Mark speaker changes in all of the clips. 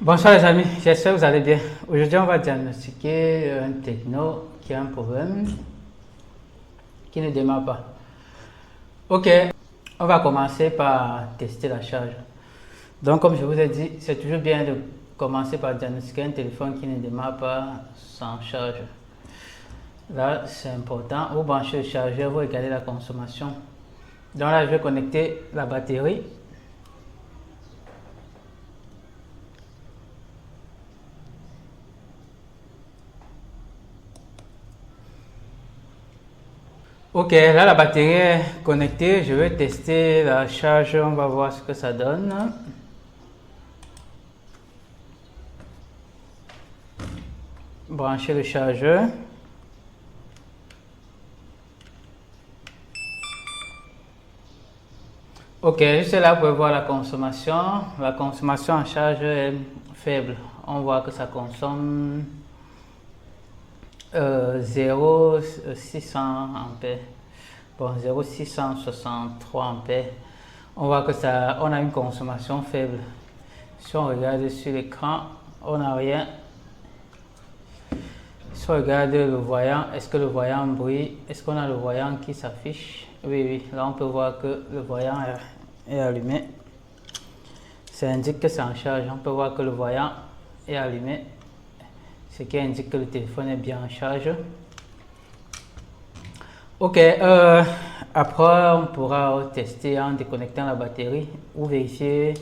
Speaker 1: Bonsoir les amis, j'espère que vous allez bien. Aujourd'hui, on va diagnostiquer un Tecno qui a un problème qui ne démarre pas. Ok, on va commencer par tester la charge. Donc, comme je vous ai dit, c'est toujours bien de commencer par diagnostiquer un téléphone qui ne démarre pas sans charge. Là, c'est important. Vous branchez le chargeur, vous regardez la consommation. Donc là, je vais connecter la batterie. Ok, là la batterie est connectée. Je vais tester la charge. On va voir ce que ça donne. Brancher le chargeur. Ok, juste là, vous pouvez voir la consommation. La consommation en charge est faible. On voit que ça consomme 0,600 ampères. Bon, 0,663 ampères. On voit que ça, on a une consommation faible. Si on regarde sur l'écran, on n'a rien. Si on regarde le voyant, est-ce que le voyant brille? Est-ce qu'on a le voyant qui s'affiche? Oui, oui, là on peut voir que le voyant est allumé. Ça indique que c'est en charge. On peut voir que le voyant est allumé, ce qui indique que le téléphone est bien en charge. Ok, après on pourra tester en déconnectant la batterie ou vérifier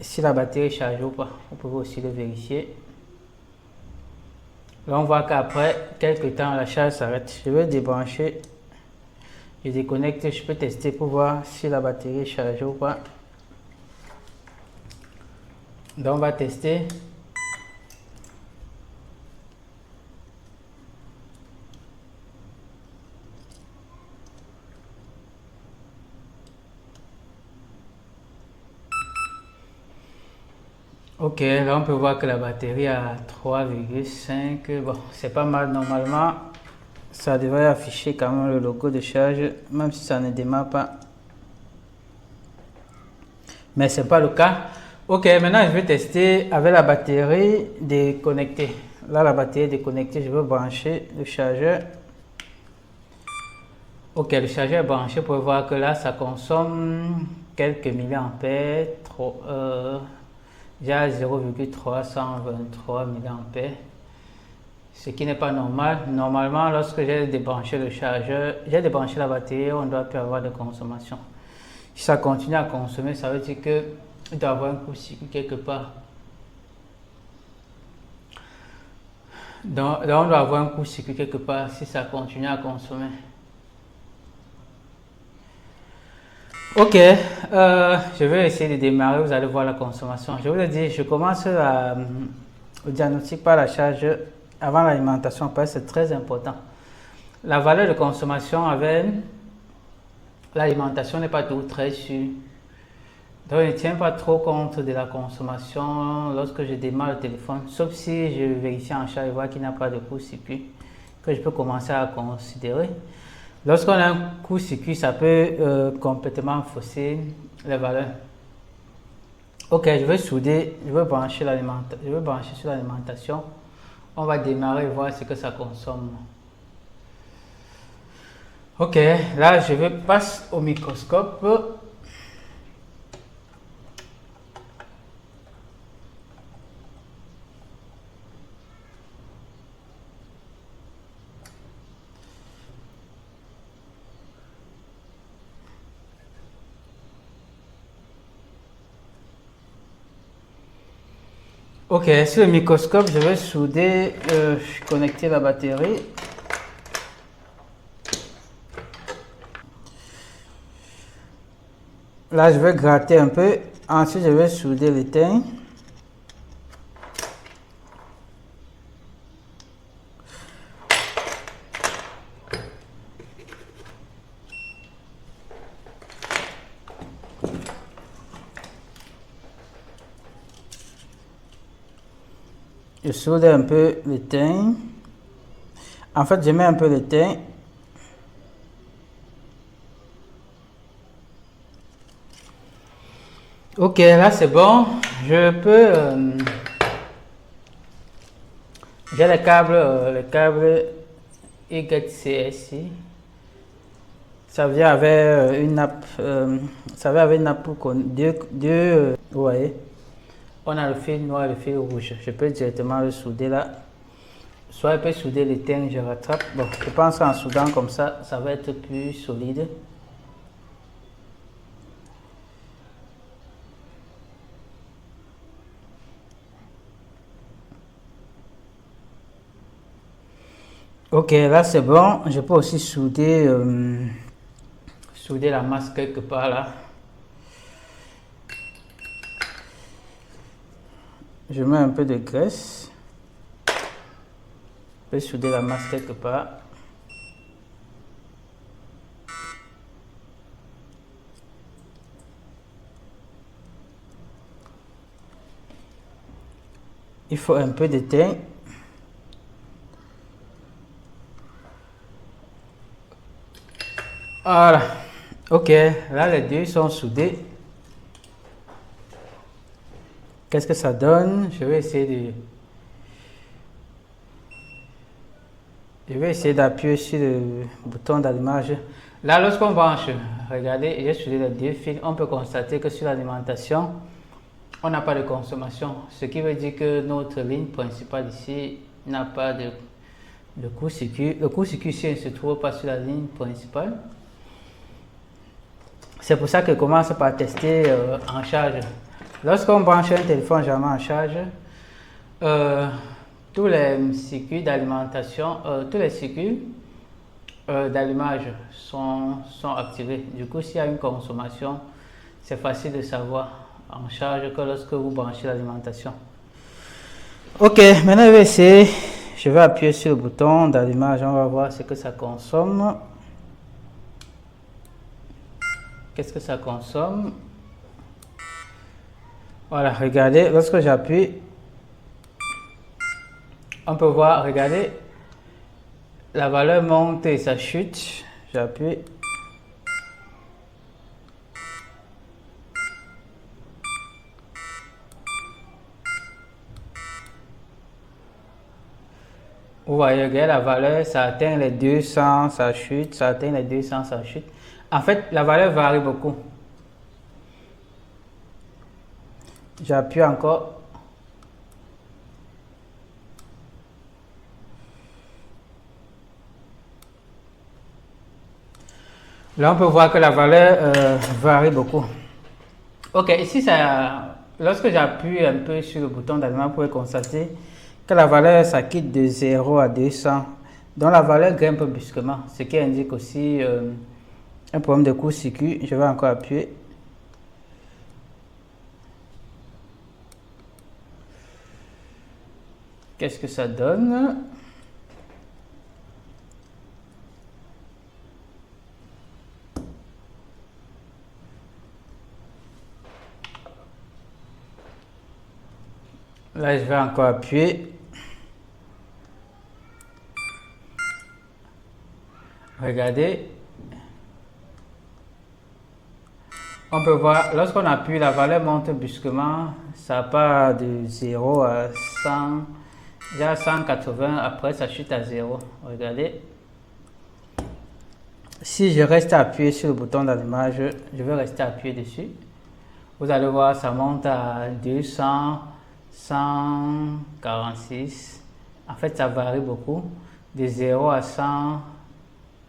Speaker 1: si la batterie est chargée ou pas. Vous pouvez aussi le vérifier. Là on voit qu'après quelques temps la charge s'arrête. Je vais débrancher, je déconnecte, je peux tester pour voir si la batterie est chargée ou pas. Donc on va tester. Ok, là on peut voir que la batterie a 3,5. Bon, c'est pas mal. Normalement, ça devrait afficher quand même le logo de charge, même si ça ne démarre pas. Mais c'est pas le cas. Ok, maintenant je vais tester avec la batterie déconnectée. Là, la batterie est déconnectée. Je vais brancher le chargeur. Ok, le chargeur est branché. Pour voir que là, ça consomme quelques milliampères. Déjà 0,323 mA, ce qui n'est pas normal. Normalement, lorsque j'ai débranché le chargeur, j'ai débranché la batterie, on doit plus avoir de consommation. Si ça continue à consommer, ça veut dire qu'il doit y avoir un court-circuit quelque part. Donc, là, on doit avoir un court-circuit quelque part si ça continue à consommer. Ok, je vais essayer de démarrer, vous allez voir la consommation. Je vous ai dit, je commence le diagnostic par la charge avant l'alimentation, parce que c'est très important. La valeur de consommation avec l'alimentation n'est pas toujours très sûre. Donc, je ne tiens pas trop compte de la consommation lorsque je démarre le téléphone, sauf si je vérifie en charge et vois qu'il n'y a pas de court-circuit, que je peux commencer à considérer. Lorsqu'on a un court-circuit, ça peut complètement fausser les valeurs. Ok, je vais souder, je vais brancher sur l'alimentation. On va démarrer et voir ce que ça consomme. Ok, là je vais passer au microscope. Ok, sur le microscope, je vais souder, connecter la batterie. Là, je vais gratter un peu. Ensuite, je vais souder l'étain. Je soude un peu l'étain. En fait, je mets un peu l'étain. Ok, là c'est bon. Je peux... j'ai le câble YC ici. Ça vient avec une nappe. Ça vient avec une nappe pour deux, vous voyez. On a le fil noir et le fil rouge. Je peux directement le souder là. Soit je peux souder l'étain, je rattrape. Bon, je pense qu'en soudant comme ça, ça va être plus solide. Ok, là c'est bon. Je peux aussi souder, souder la masse quelque part là. Je mets un peu de graisse. Je peux souder la masse quelque part. Il faut un peu d'étain. Voilà. Ok, là les deux sont soudés. Qu'est-ce que ça donne? Je vais essayer d'appuyer sur le bouton d'allumage. Là, lorsqu'on branche, regardez, j'ai soudé les deux fils. On peut constater que sur l'alimentation, on n'a pas de consommation. Ce qui veut dire que notre ligne principale ici n'a pas de court-circuit. Le court-circuit ici ne se trouve pas sur la ligne principale. C'est pour ça que je commence par tester en charge. Lorsqu'on branche un téléphone jamais en charge, tous les circuits d'alimentation, tous les circuits d'allumage sont activés. Du coup, s'il y a une consommation, c'est facile de savoir en charge que lorsque vous branchez l'alimentation. Ok, maintenant je vais essayer. Je vais appuyer sur le bouton d'allumage. On va voir ce que ça consomme. Qu'est-ce que ça consomme? Voilà, regardez, lorsque j'appuie, on peut voir, regardez, la valeur monte et ça chute. J'appuie. Vous voyez, regardez la valeur, ça atteint les 200, ça chute, ça atteint les 200, ça chute. En fait, la valeur varie beaucoup. J'appuie encore. Là, on peut voir que la valeur varie beaucoup. Ok, ici, lorsque j'appuie un peu sur le bouton d'allumage, vous pouvez constater que la valeur, ça quitte de 0 à 200. Donc, la valeur grimpe brusquement, ce qui indique aussi un problème de court-circuit. Je vais encore appuyer. Qu'est-ce que ça donne? Là, je vais encore appuyer. Regardez. On peut voir, lorsqu'on appuie, la valeur monte brusquement. Ça part de 0 à 100, déjà 180, après ça chute à 0. Regardez. Si je reste appuyé sur le bouton d'allumage, je vais rester appuyé dessus. Vous allez voir, ça monte à 200, 146. En fait, ça varie beaucoup. De 0 à 100.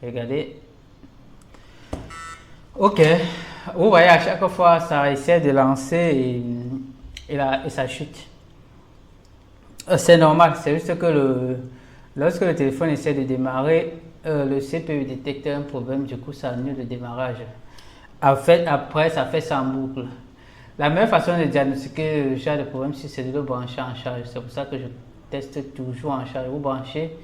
Speaker 1: Regardez. Ok. Vous voyez, à chaque fois, ça essaie de lancer et ça chute. C'est normal. C'est juste que lorsque le téléphone essaie de démarrer, le CPU détecte un problème. Du coup, ça annule le démarrage. En fait, après, ça fait ça en boucle. La meilleure façon de diagnostiquer le genre de problème, c'est de le brancher en charge. C'est pour ça que je teste toujours en charge. Vous branchez,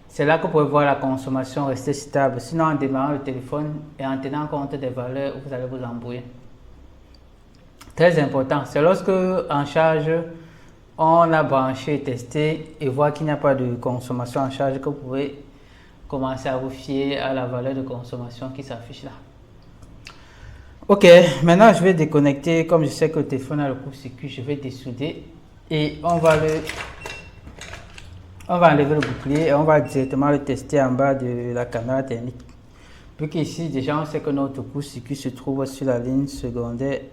Speaker 1: c'est là que vous pouvez voir la consommation rester stable. Sinon, en démarrant le téléphone et en tenant compte des valeurs, vous allez vous embrouiller. Très important, c'est lorsque en charge, on a branché et testé et voit qu'il n'y a pas de consommation en charge que vous pouvez commencer à vous fier à la valeur de consommation qui s'affiche là. Ok, maintenant je vais déconnecter. Comme je sais que le téléphone a le court-circuit, je vais dessouder et on va enlever le bouclier et on va directement le tester en bas de la caméra thermique. Vu qu'ici déjà on sait que notre court-circuit se trouve sur la ligne secondaire.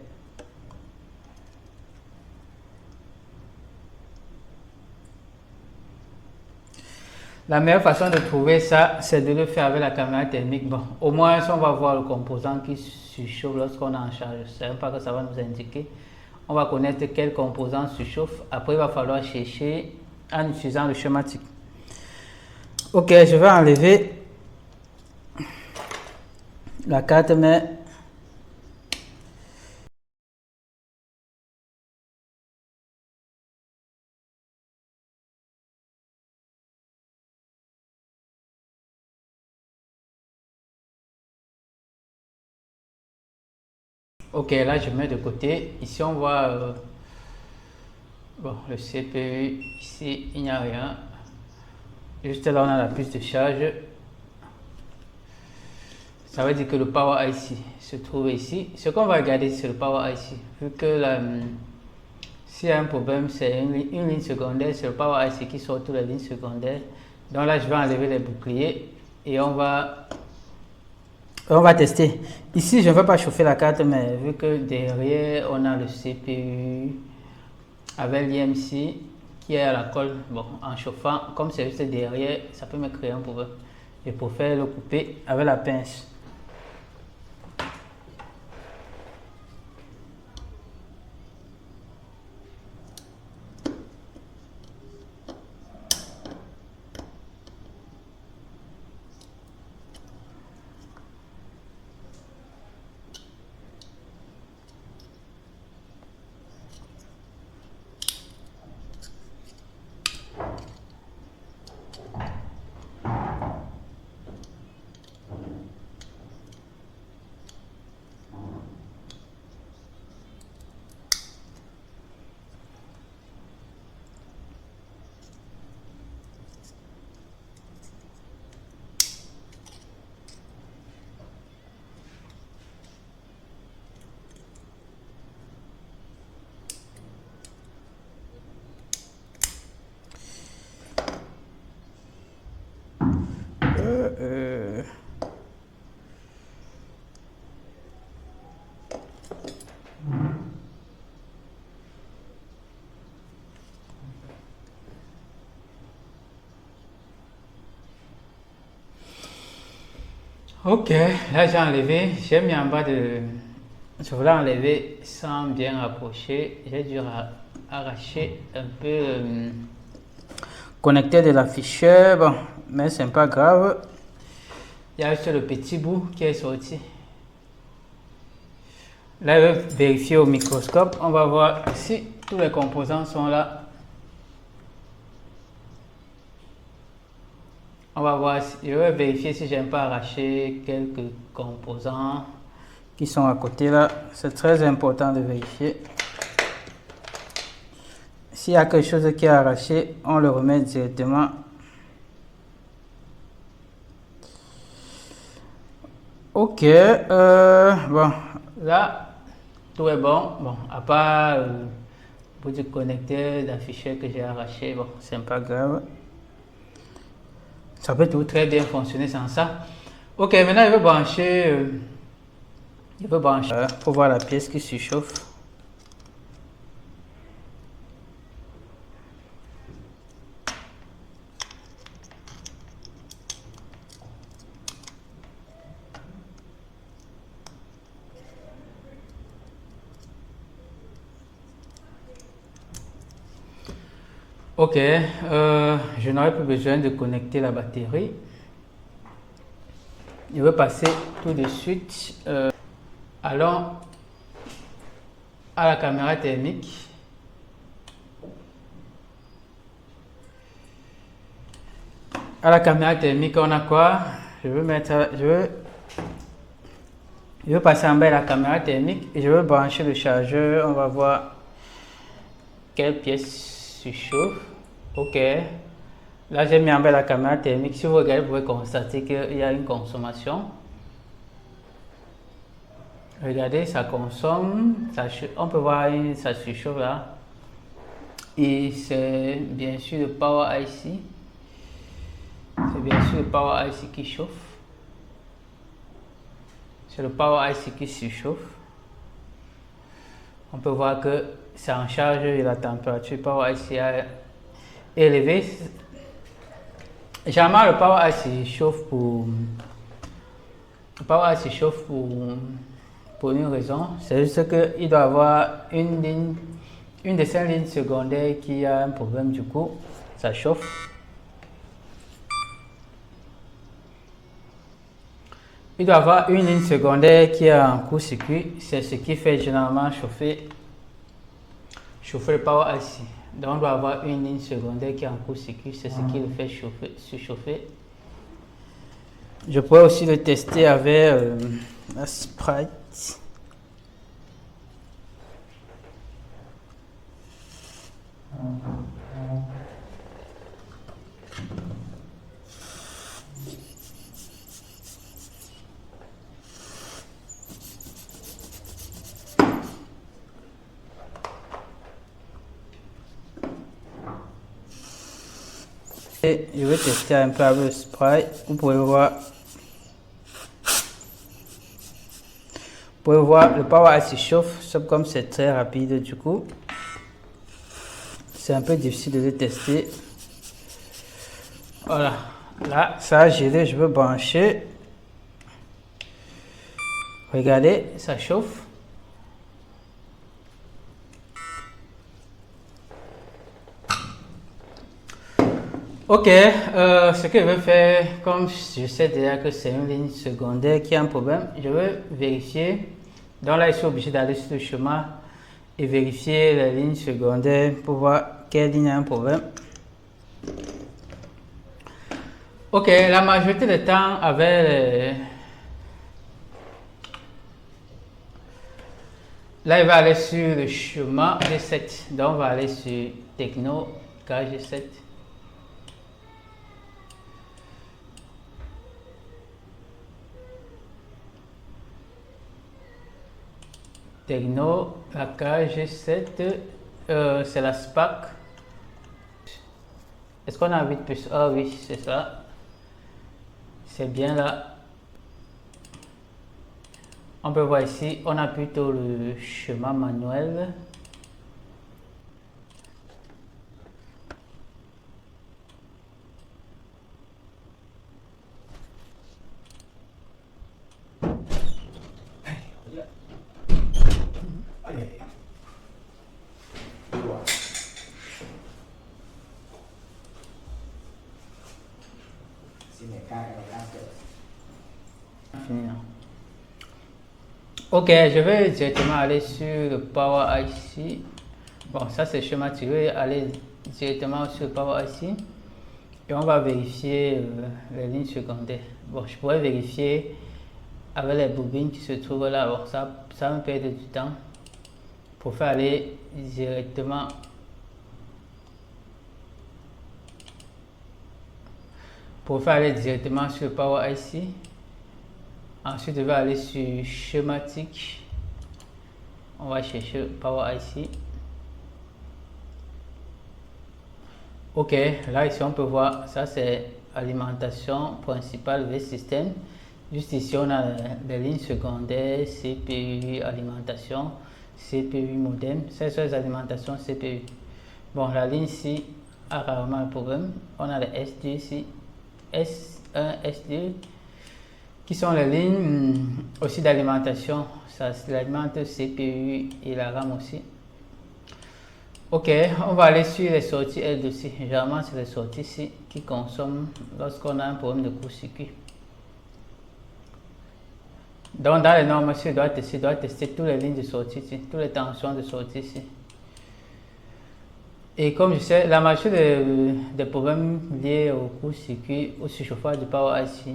Speaker 1: La meilleure façon de trouver ça, c'est de le faire avec la caméra thermique. Bon, au moins, on va voir le composant qui surchauffe lorsqu'on est en charge. C'est pas que ça va nous indiquer. On va connaître quel composant surchauffe. Après, il va falloir chercher en utilisant le schématique. Ok, je vais enlever la carte mère. Ok, là je mets de côté. Ici on voit bon, le CPU. Ici il n'y a rien. Juste là on a la puce de charge. Ça veut dire que le Power IC se trouve ici. Ce qu'on va regarder c'est le Power IC. Vu que s'il y a un problème, c'est une ligne secondaire, c'est le Power IC qui sort toutes les lignes secondaires. Donc là je vais enlever les boucliers et on va tester. Ici, je ne vais pas chauffer la carte, mais vu que derrière, on a le CPU avec l'IMC qui est à la colle. Bon, en chauffant, comme c'est juste derrière, ça peut me créer un problème. Je préfère le couper avec la pince. Ok, là j'ai enlevé, j'ai mis en bas de... Je voulais enlever sans bien rapprocher. J'ai dû arracher un peu le connecteur de l'afficheur. Bon, mais c'est pas grave. Il y a juste le petit bout qui est sorti. Là, je vais vérifier au microscope. On va voir si tous les composants sont là. On va voir, je vais vérifier si j'aime pas arracher quelques composants qui sont à côté là. C'est très important de vérifier. S'il y a quelque chose qui est arraché, on le remet directement. Ok, bon, là, tout est bon. Bon, à part le bout du connecteur d'afficheur que j'ai arraché, bon, c'est pas grave. Ça peut tout très bien fonctionner sans ça. Ok, maintenant je vais brancher. Pour voir la pièce qui surchauffe. Ok, je n'aurai plus besoin de connecter la batterie. Je vais passer tout de suite. Allons à la caméra thermique. À la caméra thermique, on a quoi? Je veux passer en bas de la caméra thermique et je veux brancher le chargeur. On va voir quelle pièce surchauffe. Ok. Là, j'ai mis en bas de la caméra thermique. Si vous regardez, vous pouvez constater qu'il y a une consommation. Regardez, ça consomme, on peut voir ça surchauffe là. Et c'est bien sûr le Power IC. C'est bien sûr le Power IC qui chauffe. C'est le Power IC qui surchauffe. On peut voir que ça en charge et la température Power IC est élevée. Généralement, le Power IC chauffe pour une raison. C'est juste qu'il doit avoir une de ces lignes secondaires qui a un problème, du coup, ça chauffe. Il doit avoir une ligne secondaire qui a un court-circuit, c'est ce qui fait généralement chauffer le Power IC. Donc on doit avoir une ligne secondaire qui a un court-circuit, c'est ce qui le fait surchauffer. Je pourrais aussi le tester avec la Sprite. Et je vais tester un peu avec le spray. Vous pouvez voir le Power IC chauffe, sauf comme c'est très rapide, du coup c'est un peu difficile de le tester. Voilà, là ça a gelé, je veux brancher. Regardez, ça chauffe. Ok, ce que je vais faire, comme je sais déjà que c'est une ligne secondaire qui a un problème, je vais vérifier. Donc là, je suis obligé d'aller sur le chemin et vérifier les lignes secondaires pour voir quelle ligne a un problème. Ok, la majorité du temps avec là, il va aller sur le chemin G7. Donc, on va aller sur Tecno G7. Tecno, la G7, c'est la SPAC. Est-ce qu'on a 8 puces? Ah oui, c'est ça. C'est bien là. On peut voir ici, on a plutôt le chemin manuel. Ok, je vais directement aller sur le Power IC. Bon, ça c'est schématique. Je vais aller directement sur le Power IC et on va vérifier les lignes secondaires. Bon, je pourrais vérifier avec les bobines qui se trouvent là. Bon, ça me perd du temps pour faire aller directement. Pour faire aller directement sur le Power IC. Ensuite, je vais aller sur schématique. On va chercher Power IC. Ok, là ici on peut voir, ça c'est alimentation principale vers système. Juste ici on a les lignes secondaires, CPU, alimentation, CPU, modem. C'est sur les alimentations CPU. Bon, la ligne ici a rarement un problème. On a les S2 ici, S1, S2. Qui sont les lignes aussi d'alimentation, ça alimente CPU et la RAM aussi. Ok, on va aller sur les sorties L aussi. Généralement, c'est les sorties ici qui consomment lorsqu'on a un problème de court-circuit. Donc, dans les normes, je dois tester toutes les lignes de sortie ici, toutes les tensions de sortie ici. Et comme je sais, la majorité des problèmes liés au court-circuit, au surchauffage du Power IC,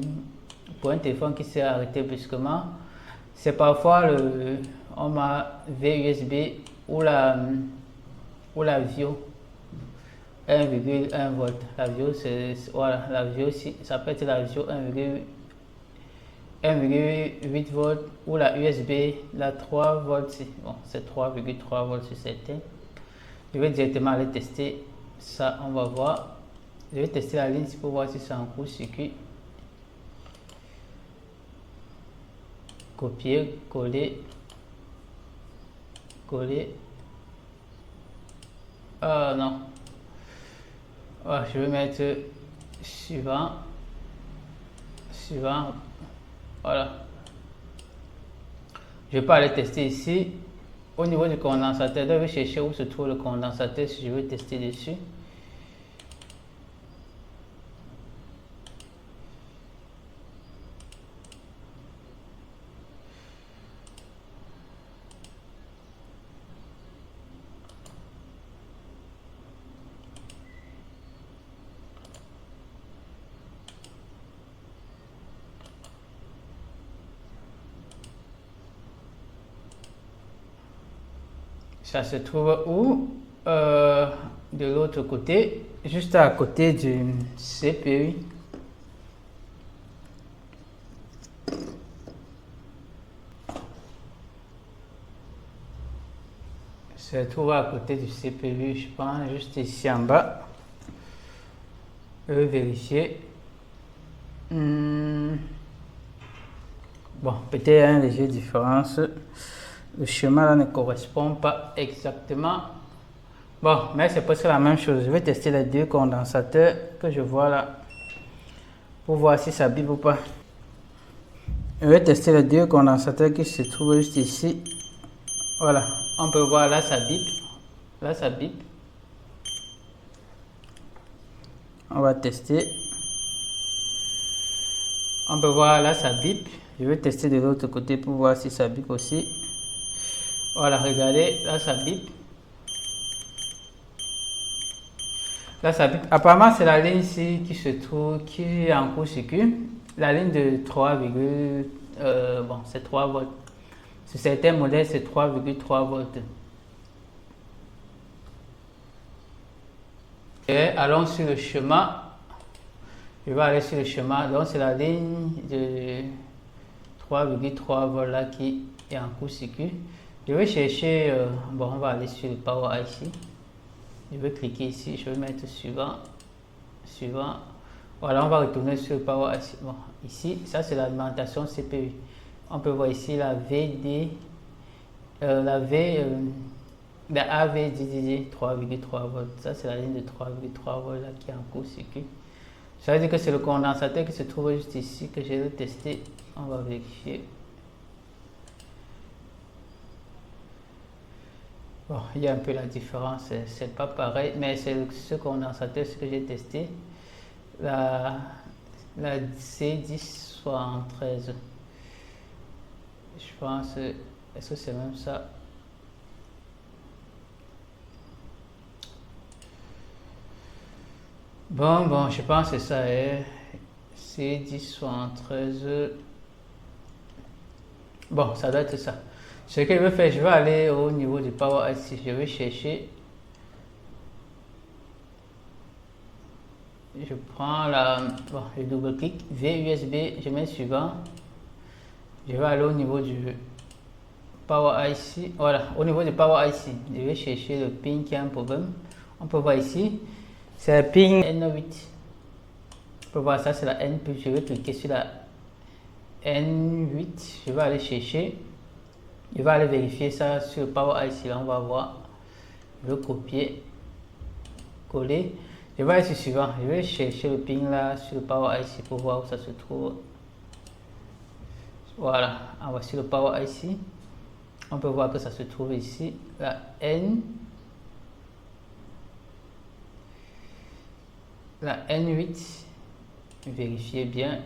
Speaker 1: pour un téléphone qui s'est arrêté brusquement, c'est parfois on a VUSB ou la VIO 1,1 volt. La VIO, c'est voilà, la VIO aussi, ça peut être la VIO 1,8 volts ou la USB, la 3 volts. Bon, c'est 3,3 volts sur certains. Je vais directement aller tester ça, on va voir. Je vais tester la ligne pour voir si c'est en court-circuit. Copier, coller, coller. Ah non. Ah, je vais mettre suivant. Suivant. Voilà. Je vais pas aller tester ici. Au niveau du condensateur, je vais chercher où se trouve le condensateur si je veux tester dessus. Ça se trouve où? De l'autre côté, juste à côté du CPU. Ça se trouve à côté du CPU, je pense, juste ici en bas. Je vais vérifier. Bon, peut-être une légère différence. Le chemin là ne correspond pas exactement. Bon, mais c'est presque la même chose. Je vais tester les deux condensateurs que je vois là pour voir si ça bip ou pas. Je vais tester les deux condensateurs qui se trouvent juste ici. Voilà, on peut voir là ça bip. Là ça bip. On va tester. On peut voir là ça bip. Je vais tester de l'autre côté pour voir si ça bip aussi. Voilà, regardez, là ça bip. Là ça bip. Apparemment, c'est la ligne ici qui se trouve, qui est en court-circuit. La ligne de 3, bon, c'est 3 volts. Sur certains modèles, c'est 3,3 volts. Et allons sur le chemin. Je vais aller sur le chemin. Donc, c'est la ligne de 3,3 volts là qui est en court-circuit. Je vais chercher, bon, on va aller sur le Power IC. Je vais cliquer ici, je vais mettre suivant, suivant. Voilà, on va retourner sur le Power IC. Bon, ici, ça c'est l'alimentation CPU. On peut voir ici la VD, la AVDD 3,3 volts. Ça c'est la ligne de 3,3 volts là qui est en court-circuit. Ça veut dire que c'est le condensateur qui se trouve juste ici que j'ai testé. On va vérifier. Bon, il y a un peu la différence, c'est pas pareil, mais c'est ce condensateur ce que j'ai testé. La C1073. Je pense, est-ce que c'est même ça? Bon, je pense que c'est ça. C1073. Bon, ça doit être ça. Ce que je vais faire, je vais aller au niveau du Power IC. Je vais chercher. Je prends la. Bon, je double-clique. VUSB, je mets suivant. Je vais aller au niveau du Power IC. Voilà, au niveau du Power IC. Je vais chercher le pin qui a un problème. On peut voir ici. C'est le pin N8. On peut voir ça, c'est la N+. Je vais cliquer sur la N8. Je vais aller chercher. Je vais aller vérifier ça sur le Power IC. Là, on va voir. Je vais copier, coller. Je vais aller sur suivant. Je vais chercher le pin là sur le Power IC pour voir où ça se trouve. Voilà, on va sur le Power IC. On peut voir que ça se trouve ici. La N. La N8. Vérifiez bien.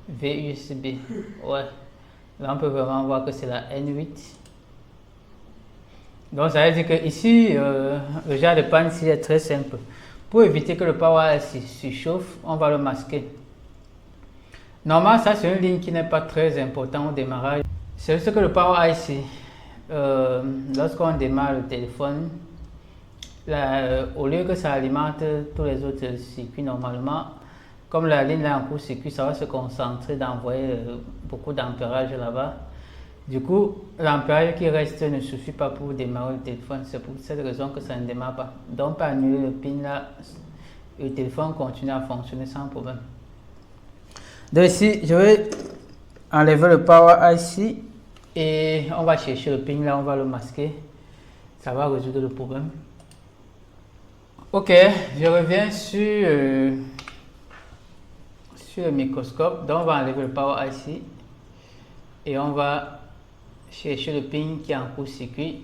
Speaker 1: VUSB. Ouais. Là, on peut vraiment voir que c'est la N8. Donc, ça veut dire que ici, le genre de panne ici est très simple. Pour éviter que le Power IC surchauffe, on va le masquer. Normalement, ça, c'est une ligne qui n'est pas très importante au démarrage. C'est juste que le Power IC, lorsqu'on démarre le téléphone, là, au lieu que ça alimente tous les autres circuits normalement, Comme la ligne là en court-circuit, ça va se concentrer d'envoyer beaucoup d'ampérage là-bas. Du coup, l'ampérage qui reste ne suffit pas pour démarrer le téléphone. C'est pour cette raison que ça ne démarre pas. Donc, par annuler le pin là, le téléphone continue à fonctionner sans problème. Donc ici, je vais enlever le power IC et on va chercher le pin là, on va le masquer. Ça va résoudre le problème. Ok, je reviens sur le microscope. Donc on va enlever le power IC et on va chercher le pin qui est en court-circuit.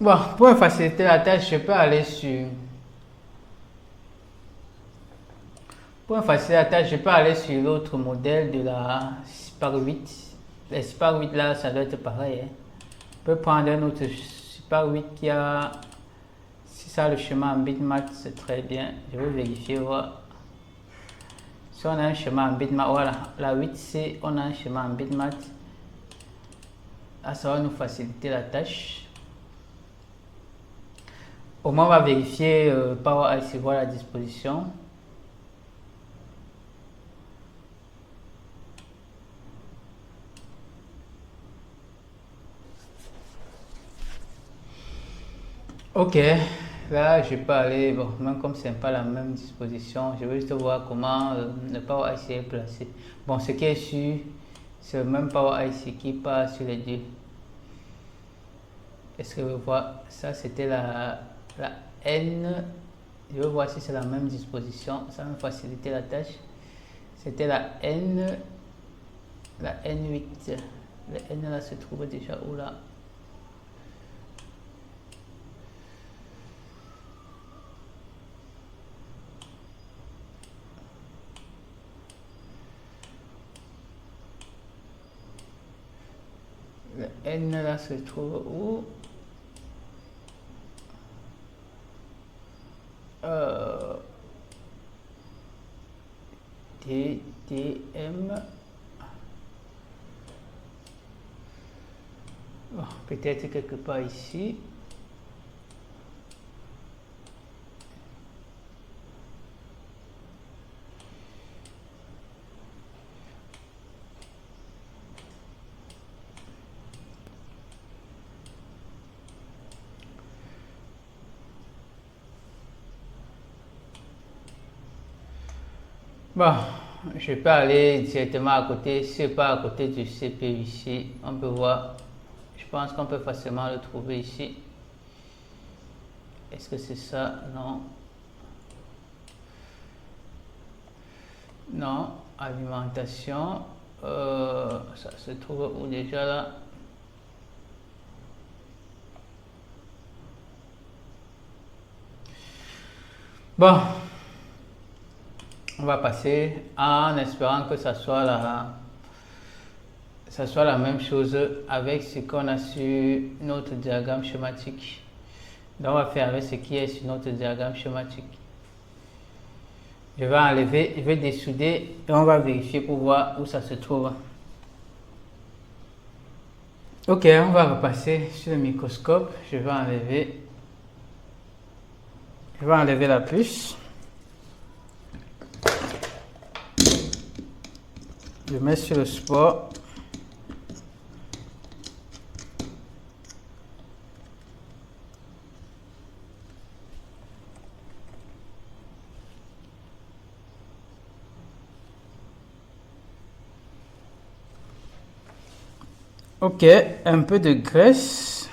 Speaker 1: Bon, pour faciliter la tâche, je peux aller sur... Pour faciliter la tâche, je peux aller sur l'autre modèle de la Super 8. La Super 8 là, ça doit être pareil. Hein. On peut prendre un autre Super 8 qui a... Si ça a le chemin en bitmap, c'est très bien. Je vais vérifier, voir. Si on a un chemin en bitmap, voilà. La 8C, on a un chemin en bitmap. Là, ça va nous faciliter la tâche. Au moins, on va vérifier Power IC, voir la disposition. Ok, là je peux aller, bon, même comme ce n'est pas la même disposition, je vais juste voir comment le Power IC est placé. Bon, ce qui est sûr, c'est le même Power IC qui passe sur les deux. Est-ce que vous voyez, ça c'était la N, je vais voir si c'est la même disposition, ça va me faciliter la tâche. C'était la N8, la N là se trouve déjà où là? Le N là se trouve où? TTM. Oh, peut-être quelque part ici. Bon, je peux aller directement à côté, si pas à côté du CPU ici, on peut voir, je pense qu'on peut facilement le trouver ici. Est-ce que c'est ça? Non. Non, alimentation, ça se trouve où déjà là? Bon. On va passer en espérant que ça soit la même chose avec ce qu'on a sur notre diagramme schématique. Donc on va faire avec ce qui est sur notre diagramme schématique. Je vais enlever, je vais dessouder et on va vérifier pour voir où ça se trouve. Ok, on va repasser sur le microscope. Je vais enlever la puce. Je mets sur le support. Ok, un peu de graisse.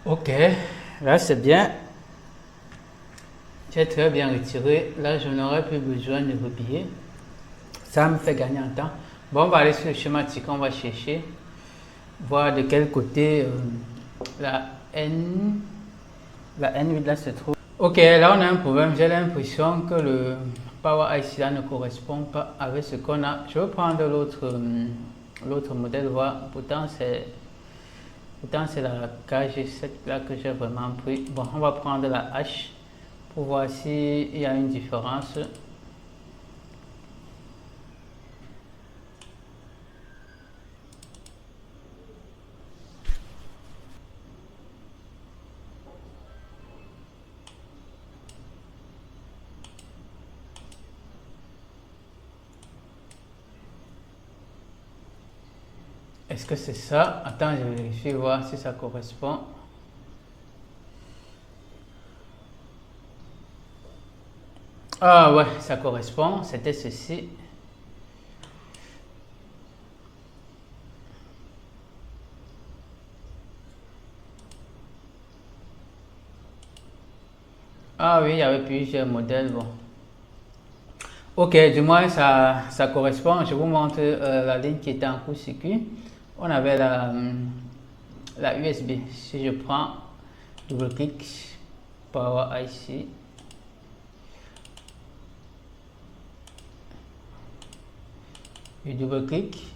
Speaker 1: Ok, là c'est bien. J'ai très bien retiré. Là, je n'aurai plus besoin de replier. Ça me fait gagner en temps. Bon, on va aller sur le schématique. On va chercher, voir de quel côté la N8 là se trouve. Ok, là on a un problème. J'ai l'impression que le Power IC là ne correspond pas avec ce qu'on a. Je vais prendre l'autre modèle, voir. Pourtant, c'est la KG7 là que j'ai vraiment pris. Bon, on va prendre la H pour voir s'il y a une différence. Est-ce que c'est ça? Attends, je vérifie, voir si ça correspond. Ah ouais, ça correspond. C'était ceci. Ah oui, il y avait plusieurs modèles. Bon. Ok, du moins ça correspond. Je vous montre la ligne qui était en court-circuit. On avait la USB. Si je prends double-clic, Power IC. Je double-clic.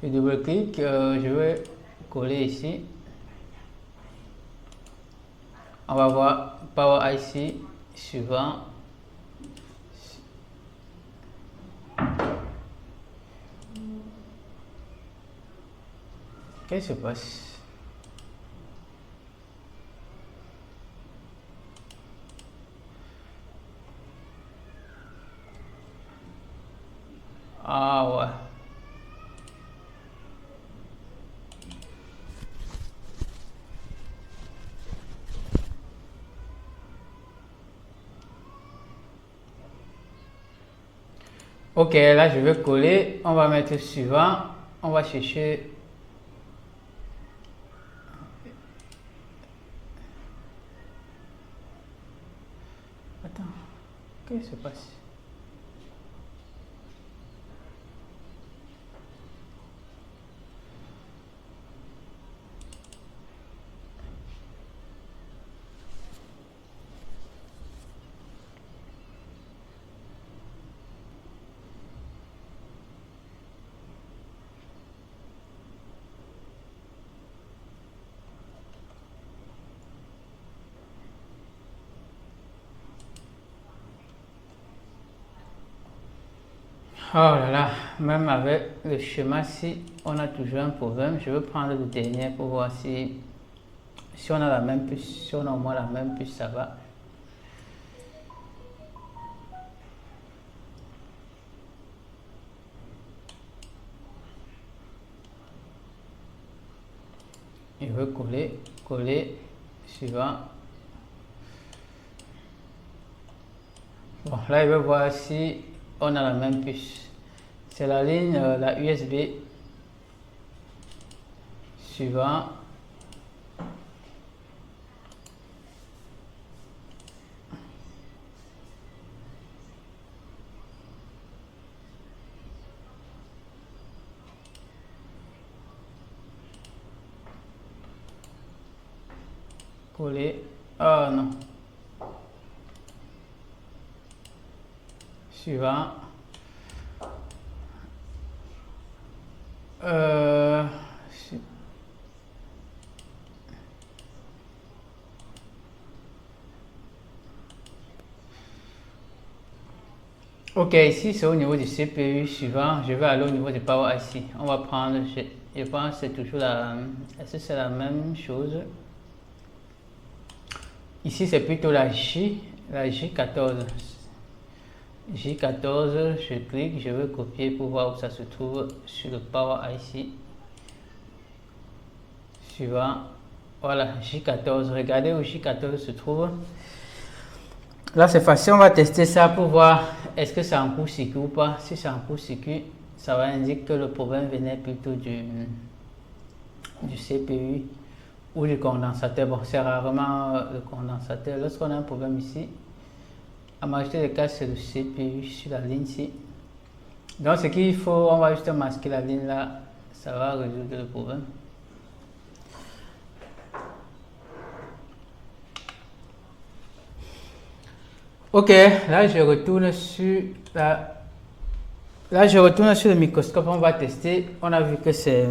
Speaker 1: Je vais coller ici. On va voir Power IC suivant. Qu'est-ce qui se passe? Ah ouais. Ok, là je vais coller. On va mettre suivant. On va chercher. Attends, qu'est-ce qui se passe? Oh là là, même avec le schéma, si on a toujours un problème, je vais prendre le dernier pour voir si on a la même puce, si on a au moins la même puce, ça va. Je veux coller, suivant. Bon, là, il veut voir si on a la même puce. C'est la ligne, la USB. Suivant. Coller. Ah non. Suivant. Ok, ici c'est au niveau du CPU. Suivant, je vais aller au niveau du Power IC. On va prendre, je pense que c'est toujours la... Est-ce que c'est la même chose? Ici c'est plutôt la J14. J14, je clique, je veux copier pour voir où ça se trouve sur le Power IC. Suivant, voilà, J14. Regardez où J14 se trouve. Là c'est facile, on va tester ça pour voir est-ce que c'est en court-circuit ou pas. Si c'est en court-circuit, ça va indiquer que le problème venait plutôt du CPU ou du condensateur. Bon, c'est rarement le condensateur. Lorsqu'on a un problème ici, en majorité des cas, c'est le CPU sur la ligne ici. Donc, ce qu'il faut, on va juste masquer la ligne là, ça va résoudre le problème. Ok, là je retourne sur le microscope, on va tester. On a vu que ça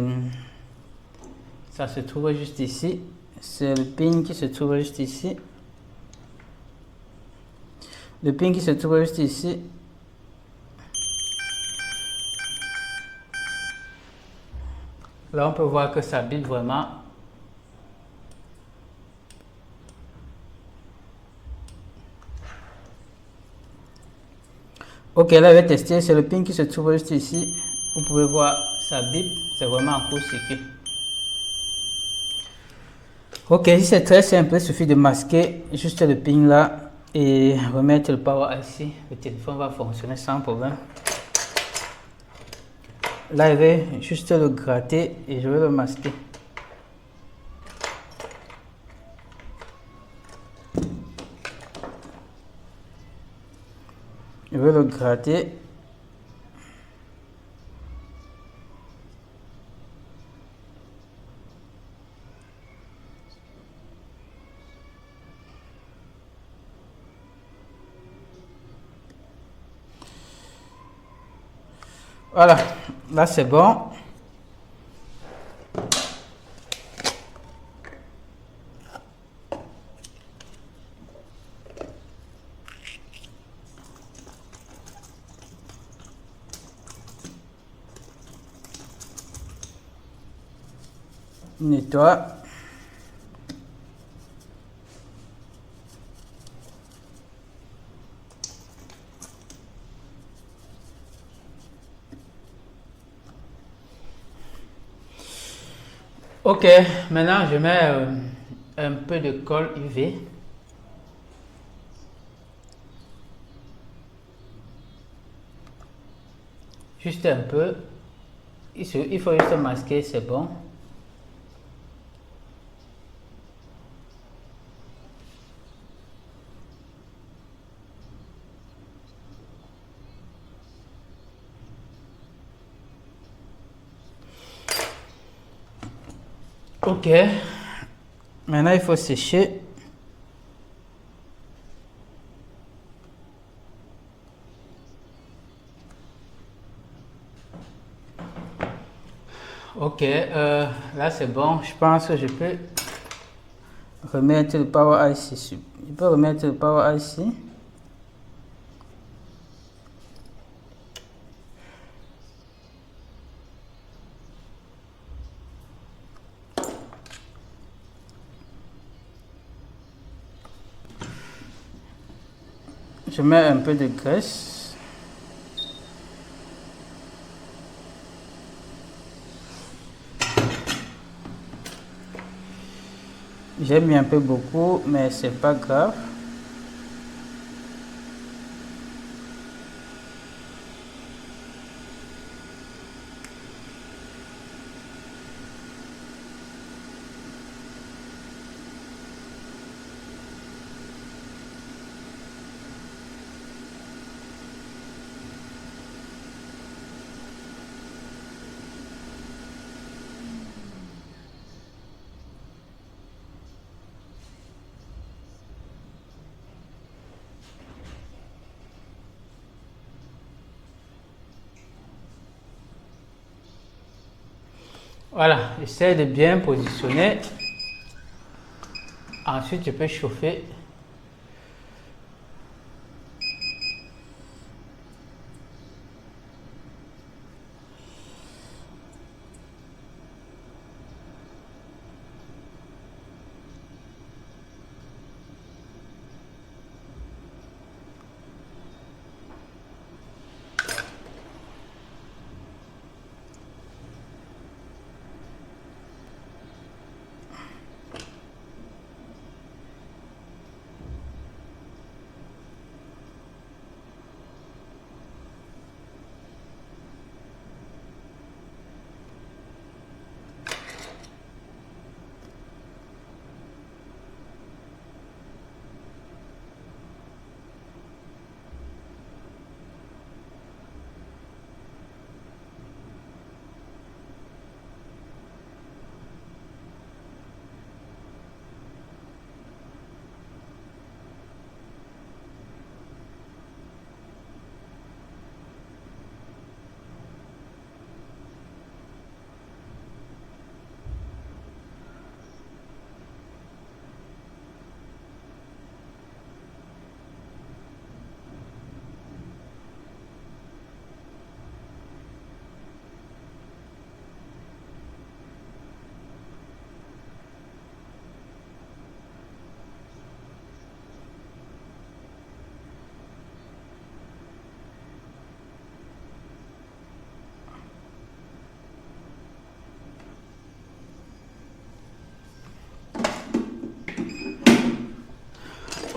Speaker 1: se trouve juste ici. C'est le pin qui se trouve juste ici. Le pin qui se trouve juste ici. Là, on peut voir que ça bip vraiment. Ok, là, je vais tester. C'est le pin qui se trouve juste ici. Vous pouvez voir, ça bip. C'est vraiment en court-circuit. Ok, si c'est très simple, il suffit de masquer juste le pin là et remettre le power ici. Le téléphone va fonctionner sans problème. Là, je vais juste le gratter et je vais le masquer. Je vais le gratter. Voilà, là c'est bon. Nettoie. Ok, maintenant je mets un peu de colle UV. Juste un peu. Il faut juste masquer, c'est bon. Ok, maintenant il faut sécher. Ok, là c'est bon. Je pense que je peux remettre le power ici. Je peux remettre le power ici. Je mets un peu de graisse. J'ai mis un peu beaucoup, mais c'est pas grave. Voilà, essaie de bien positionner. Ensuite, tu peux chauffer.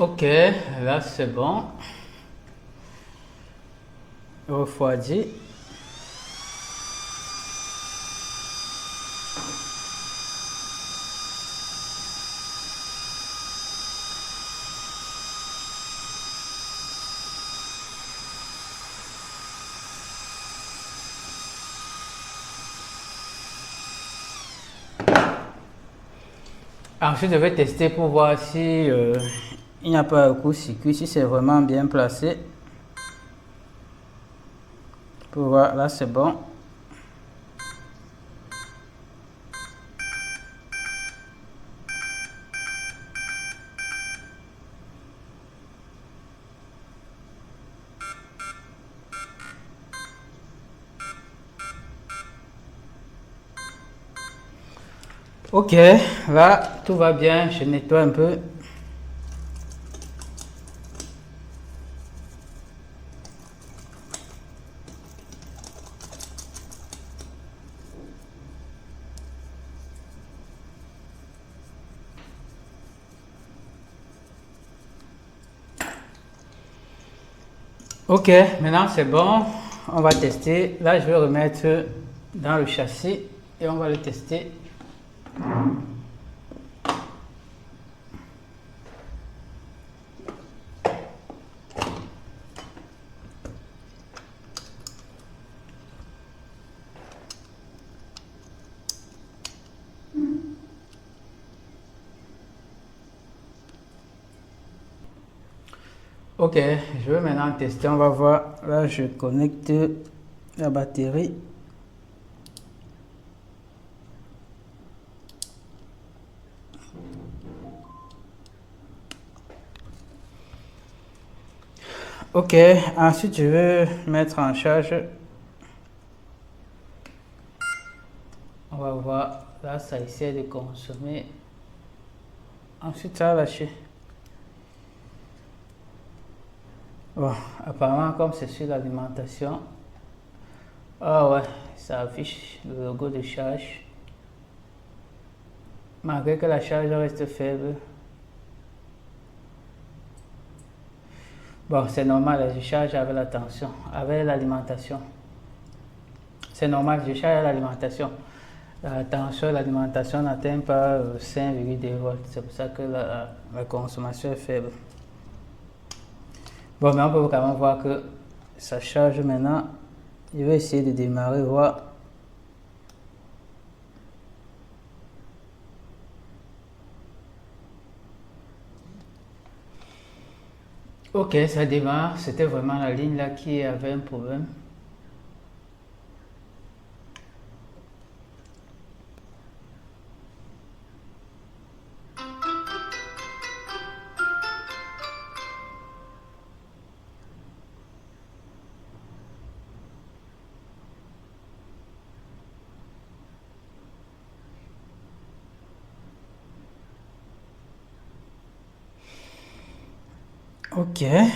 Speaker 1: Ok, là c'est bon. Refroidi. Ensuite, je vais tester pour voir si il n'y a pas un court-circuit, si c'est vraiment bien placé. Pour voir, là c'est bon. Ok, là tout va bien, je nettoie un peu. Ok, maintenant c'est bon, on va tester. Là je vais remettre dans le châssis et on va le tester. Ok, je vais maintenant tester, on va voir. Là je connecte la batterie. Ok, ensuite je vais mettre en charge. On va voir, là ça essaie de consommer. Ensuite ça va lâcher. Bon, apparemment comme c'est sur l'alimentation. Ah ouais, ça affiche le logo de charge. Malgré que la charge reste faible. Bon, c'est normal, je charge avec la tension, avec l'alimentation. C'est normal, je charge à l'alimentation. La tension et l'alimentation n'atteint pas 5,2 volts. C'est pour ça que la consommation est faible. Bon, mais on peut quand même voir que ça charge maintenant. Je vais essayer de démarrer, voir. Ok, ça démarre. C'était vraiment la ligne là qui avait un problème. Ok. Ouais,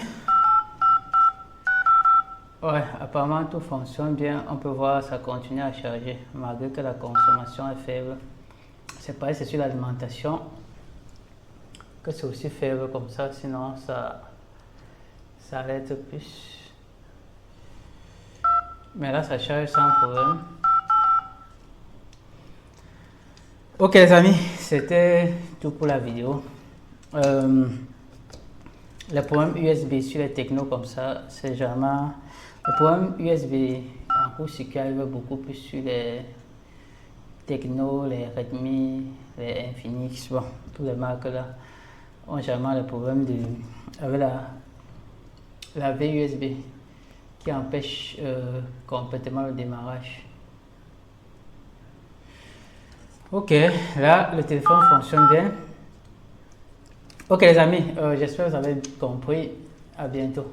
Speaker 1: apparemment tout fonctionne bien. On peut voir ça continue à charger malgré que la consommation est faible. C'est pareil, c'est sur l'alimentation que c'est aussi faible comme ça, sinon ça arrête plus. Mais là ça charge sans problème. Ok les amis, c'était tout pour la vidéo. Les problèmes USB sur les Tecno comme ça, c'est jamais... Les problèmes USB en court-circuit arrivent beaucoup plus sur les Tecno, les Redmi, les Infinix, bon, tous les marques là ont jamais les problèmes avec la VUSB qui empêche complètement le démarrage. Ok, là le téléphone fonctionne bien. Ok les amis, j'espère que vous avez compris. À bientôt.